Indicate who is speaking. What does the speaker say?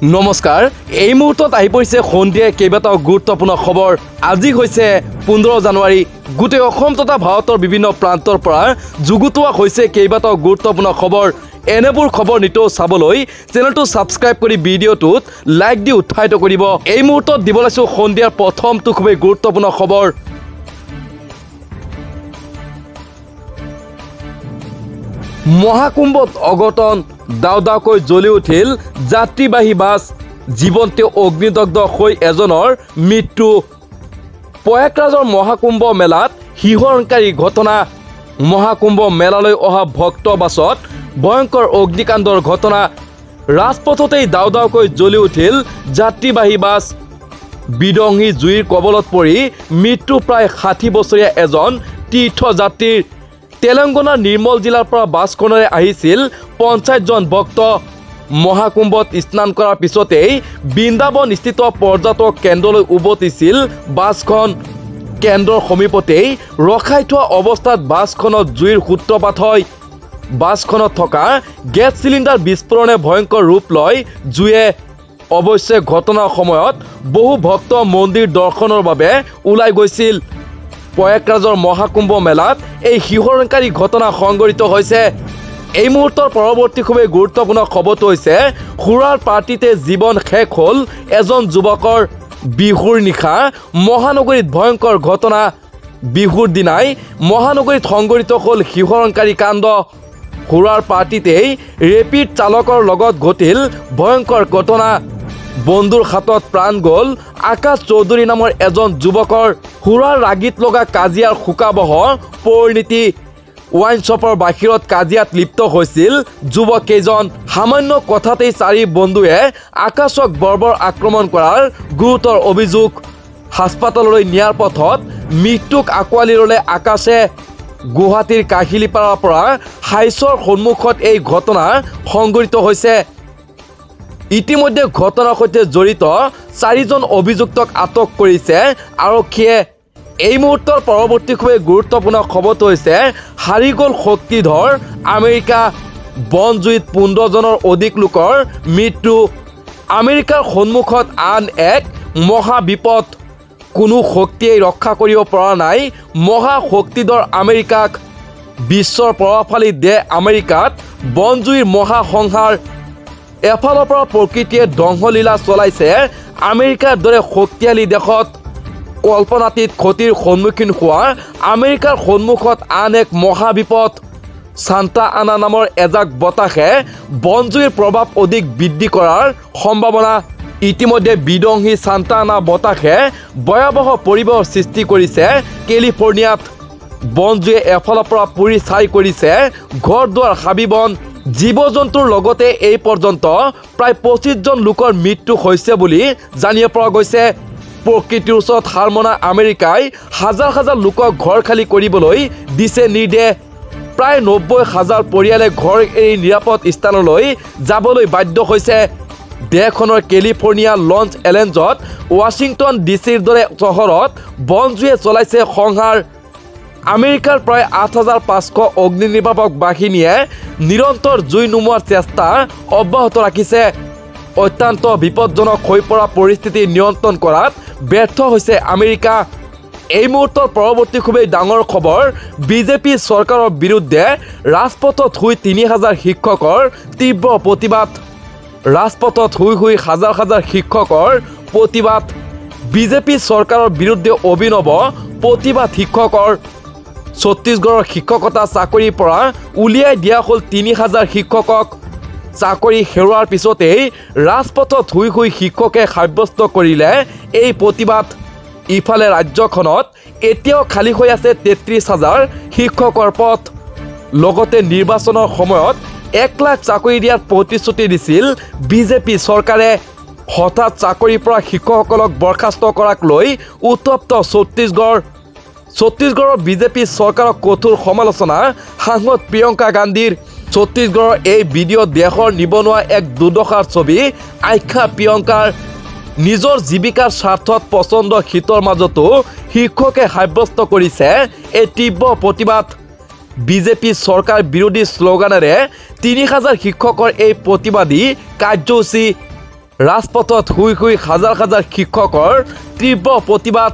Speaker 1: নমস্কাৰ এই মুহূৰ্তত আহি পৰিছে সন্ধিয়া কেইবাটাও গুৰুত্বপূৰ্ণ খবৰ আজি হৈছে 15 জানুৱাৰী গোটেই অসম তথা ভাৰতৰ বিভিন্ন প্ৰান্তৰ পৰা যুগুতোৱা হৈছে কেইবাটাও গুৰুত্বপূৰ্ণ খবৰ এনেবোৰ খবৰ নিতৌ চাবলৈ চেনেলটো সাবস্ক্ৰাইব কৰি ভিডিঅ'টোত লাইক দি উৎসাহিত কৰিব এই মুহূৰ্তত দিব লৈছো সন্ধিয়াৰ প্ৰথমটো খুবেই গুৰুত্বপূৰ্ণ খবৰ মহাকুম্ভত অঘটন দাউদাকৈ জ্বলি উঠিল যাত্ৰীবাহী বাছ জীৱন্তে অগ্নিদগ্ধ হৈ এজনৰ মৃত্যু প্ৰয়াগৰাজৰ মহাকুম্ভ মেলাত হিহৰণকাৰী ঘটনা মহাকুম্ভ মেলালৈ অহা ভক্ত বাছত ভয়ংকৰ অগ্নিকাণ্ডৰ ঘটনা ৰাজপথতেই দাউদাকৈ জ্বলি উঠিল যাত্ৰীবাহী বাছ বিদংহী জুইৰ কবলত পৰি মৃত্যু প্ৰায় 60 বছৰীয়া এজন তীৰ্থযাত্ৰীৰ তেলেংগানাৰ নিৰ্মল জিলাৰ পৰা বাছখনেৰে আহিছিল 50 জন ভক্ত মহাকুম্ভত স্নান কৰাৰ পিছতেই বৃন্দাবন স্থিত পৰ্যটক কেন্দ্ৰলৈ উভতিছিল বাছখন কেন্দ্ৰৰ সমীপতেই ৰখাই থোৱা অৱস্থাত বাছখনত জুইৰ সূত্ৰপাত হয় বাছখনত থকা গেছ চিলিণ্ডাৰ বিস্ফোৰণে ভয়ংকৰ ৰূপ লয় জুয়ে অৱশ্যে ঘটনাৰ সময়ত বহু ভক্ত মন্দিৰ দৰ্শনৰ বাবে ওলাই গৈছিল প্ৰয়াগৰাজৰ মহাকুম্ভ মেলাত এই হিহৰণকাৰী ঘটনা সংঘটিত হৈছে এই মুহূৰ্তৰ পৰৱৰ্তী খুবেই গুৰুত্বপূৰ্ণ খবৰটো হৈছে খুৰাৰ পাৰ্টিতে জীৱন শেষ হ'ল এজন যুৱকৰ বিহুৰ নিশা মহানগৰীত ভয়ংকৰ ঘটনা বিহুৰ দিনাই মহানগৰীত সংঘটিত হ'ল হিহৰণকাৰী কাণ্ড খুৰাৰ পাৰ্টিতেই ৰেপিড চালকৰ লগত ঘটিল ভয়ংকৰ ঘটনা বন্ধুৰ হাতত প্ৰাণ গ'ল আকাশ চৌধুৰী নামৰ এজন যুৱকৰ খুৰাৰ ৰাগিত লগা কাজিয়াৰ শোকাবহ পৰিণতি ওয়াইন শ্বপৰ বাহিৰত কাজিয়াত লিপ্ত হৈছিল যুৱককেইজন সামান্য কথাতেই চাৰি বন্ধুৱে আকাশক বৰ্বৰ আক্ৰমণ কৰাৰ গুৰুতৰ অভিযোগ হাস্পতাললৈ নিয়াৰ পথত মৃত্যুক আঁকোৱালি ল'লে আকাশে গুৱাহাটীৰ কাহিলীপাৰাৰ পৰা হাইছৰ সন্মুখত এই ঘটনা সংঘটিত হৈছে ইতিমধ্যে ঘটনাৰ সৈতে জড়িত 4 জন অভিযুক্তক আটক কৰিছে আৰক্ষীয়ে এই মুহূৰ্তৰ পৰৱৰ্তী খুবেই গুৰুত্বপূৰ্ণ খবৰটো হৈছে হাৰি গ'ল শক্তিধৰ আমেৰিকা বনজুইত 15 জনৰ অধিক লোকৰ মৃত্যু আমেৰিকাৰ সন্মুখত আন এক মহা বিপদ কোনো শক্তিয়ে ৰক্ষা কৰিব পৰা নাই মহা শক্তিধৰ আমেৰিকাক বিশ্বৰ প্ৰভাৱশালী দেশ আমেৰিকাত বনজুইৰ মহা সংহাৰ এফালৰ পৰা প্ৰকৃতিয়ে ধ্বংসলীলা চলাইছে আমেৰিকাৰ দৰে শক্তিশালী দেশত কল্পনাতীত ক্ষতিৰ সন্মুখীন হোৱা আমেৰিকাৰ সন্মুখত আন এক মহা বিপদ সান্তা আনা নামৰ এজাক বতাহে বনজুইৰ প্ৰভাৱ অধিক বৃদ্ধি কৰাৰ সম্ভাৱনা ইতিমধ্যে বিদংহী সান্তা আনা বতাহে ভয়াৱহ পৰিৱেশৰ সৃষ্টি কৰিছে কেলিফৰ্ণিয়াত বনজুয়ে এফালৰ পৰা পুৰি ছাই কৰিছে ঘৰ দুৱাৰ হাবি বন জীৱ জন্তুৰ লগতে এই পৰ্যন্ত প্ৰায় 25 জন লোকৰ মৃত্যু হৈছে বুলি জানিব পৰা গৈছে প্ৰকৃতিৰ ওচৰত হাৰ মনা আমেৰিকাই হাজাৰ হাজাৰ লোকক ঘৰ খালী কৰিবলৈ দিছে নিৰ্দেশ প্ৰায় 90,000 পৰিয়ালে ঘৰ এৰি নিৰাপদ স্থানলৈ যাবলৈ বাধ্য হৈছে দেশখনৰ কেলিফৰ্ণিয়া লছ এঞ্জেলছত ৱাশ্বিংটন ডিচিৰ দৰে চহৰত বনজুয়ে চলাইছে সংহাৰ আমেৰিকাৰ প্ৰায় 8,500 অগ্নি নিৰ্বাপক বাহিনীয়ে নিৰন্তৰ জুই নুমুৱাৰ চেষ্টা অব্যাহত ৰাখিছে অত্যন্ত বিপদজনক হৈ পৰা পৰিস্থিতি নিয়ন্ত্ৰণ কৰাত ব্যৰ্থ হৈছে আমেৰিকা এই মুহূৰ্তৰ পৰৱৰ্তী খুবেই ডাঙৰ খবৰ বিজেপি চৰকাৰৰ বিৰুদ্ধে ৰাজপথত শুই 3,000 শিক্ষকৰ তীব্ৰ প্ৰতিবাদ ৰাজপথত শুই হাজাৰ হাজাৰ শিক্ষকৰ প্ৰতিবাদ বিজেপি চৰকাৰৰ বিৰুদ্ধে অভিনৱ প্ৰতিবাদ শিক্ষকৰ ছত্তীশগড়ৰ শিক্ষকতা চাকৰিৰ পৰা উলিয়াই দিয়া হ'ল 3,000 শিক্ষকক চাকৰি হেৰুৱাৰ পিছতেই ৰাজপথত শুই শিক্ষকে সাব্যস্ত কৰিলে এই প্ৰতিবাদ ইফালে ৰাজ্যখনত এতিয়াও খালী হৈ আছে 33,000 শিক্ষকৰ পদ লগতে নিৰ্বাচনৰ সময়ত 1 লাখ চাকৰি দিয়াৰ প্ৰতিশ্ৰুতি দিছিল বিজেপি চৰকাৰে হঠাৎ চাকৰিৰ পৰা শিক্ষকসকলক বৰখাস্ত কৰাক লৈ উত্তপ্ত ছত্তীশগড়ৰ বিজেপি চৰকাৰক কঠোৰ সমালোচনা সাংসদ প্ৰিয়ংকা গান্ধীৰ ছত্তীশগড়ৰ এই ভিডিঅ' দেশৰ নিবনুৱা এক দুৰ্দশাৰ ছবি আখ্যা প্ৰিয়ংকাৰ নিজৰ জীৱিকাৰ স্বাৰ্থত পচন্দ শীতৰ মাজতো শিক্ষকে সাব্যস্ত কৰিছে এই তীব্ৰ প্ৰতিবাদ বিজেপি চৰকাৰ বিৰোধী স্লোগানেৰে 3000 শিক্ষকৰ এই প্ৰতিবাদী কাৰ্যসূচী ৰাজপথত শুই শুই হাজাৰ হাজাৰ শিক্ষকৰ তীব্ৰ প্ৰতিবাদ